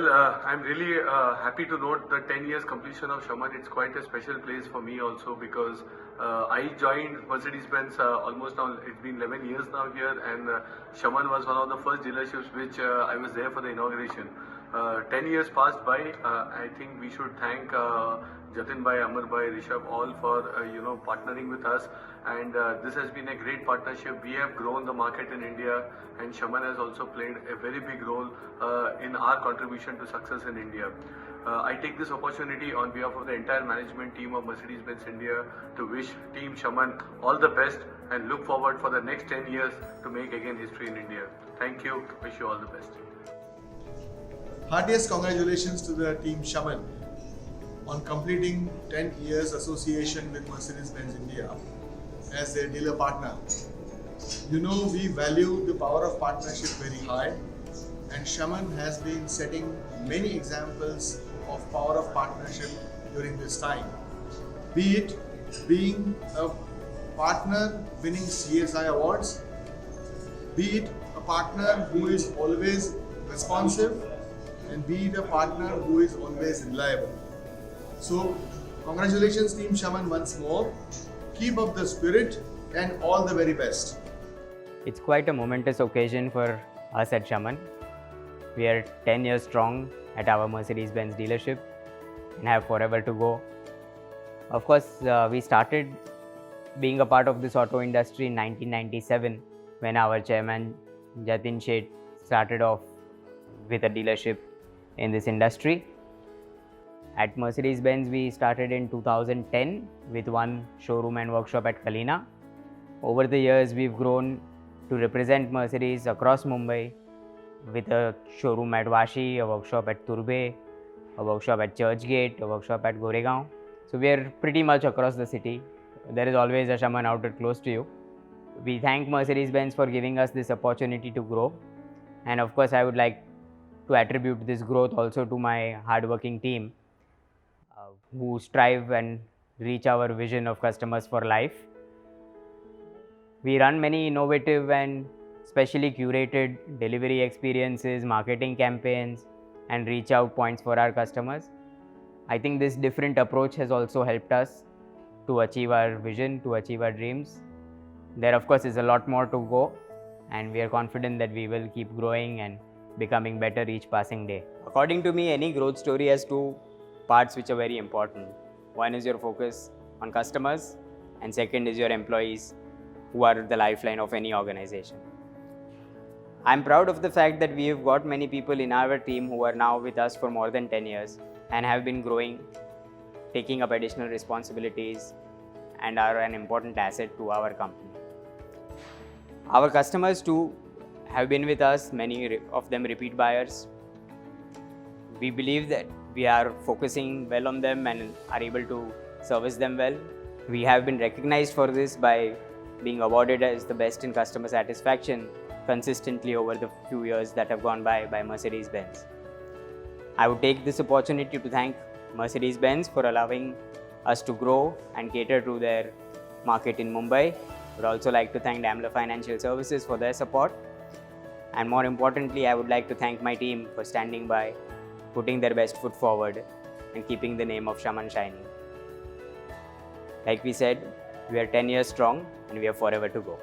I'm really happy to note the 10 years completion of Shaman. It's quite a special place for me also because I joined Mercedes-Benz almost now, it's been 11 years now here, and Shaman was one of the first dealerships which I was there for the inauguration. 10 years passed by. I think we should thank Jatin bhai, Amar bhai, Rishabh all for partnering with us, and this has been a great partnership. We have grown the market in India, and Shaman has also played a very big role in our contribution to success in India. I take this opportunity on behalf of the entire management team of Mercedes-Benz India to wish Team Shaman all the best and look forward for the next 10 years to make again history in India. Thank you. Wish you all the best. Heartiest congratulations to the Team Shaman on completing 10 years association with Mercedes-Benz India as their dealer partner. You know, we value the power of partnership very high, and Shaman has been setting many examples of power of partnership during this time. Be it being a partner winning CSI awards, be it a partner who is always responsive, and be it a partner who is always reliable. So, congratulations Team Shaman once more. Keep up the spirit and all the very best. It's quite a momentous occasion for us at Shaman. We are 10 years strong at our Mercedes-Benz dealership and have forever to go. Of course, we started being a part of this auto industry in 1997 when our chairman Jatin Sheth started off with a dealership in this industry. At Mercedes-Benz, we started in 2010 with one showroom and workshop at Kalina. Over the years, we've grown to represent Mercedes across Mumbai with a showroom at Vashi, a workshop at Turbe, a workshop at Churchgate, a workshop at Goregaon. So we are pretty much across the city. There is always a Shaman outlet close to you. We thank Mercedes-Benz for giving us this opportunity to grow. And of course, I would like to attribute this growth also to my hardworking team who strive and reach our vision of customers for life. We run many innovative and specially curated delivery experiences, marketing campaigns, and reach out points for our customers. I think this different approach has also helped us to achieve our vision, to achieve our dreams. There, of course, is a lot more to go, and we are confident that we will keep growing and becoming better each passing day. According to me, any growth story has two parts which are very important. One is your focus on customers, and second is your employees, who are the lifeline of any organization. I'm proud of the fact that we have got many people in our team who are now with us for more than 10 years and have been growing, taking up additional responsibilities, and are an important asset to our company. Our customers too have been with us, many of them repeat buyers. We believe that we are focusing well on them and are able to service them well. We have been recognized for this by being awarded as the best in customer satisfaction consistently over the few years that have gone by Mercedes-Benz. I would take this opportunity to thank Mercedes-Benz for allowing us to grow and cater to their market in Mumbai. I would also like to thank Daimler Financial Services for their support. And more importantly, I would like to thank my team for standing by, putting their best foot forward, and keeping the name of Shaman shining. Like we said, we are 10 years strong and we have forever to go.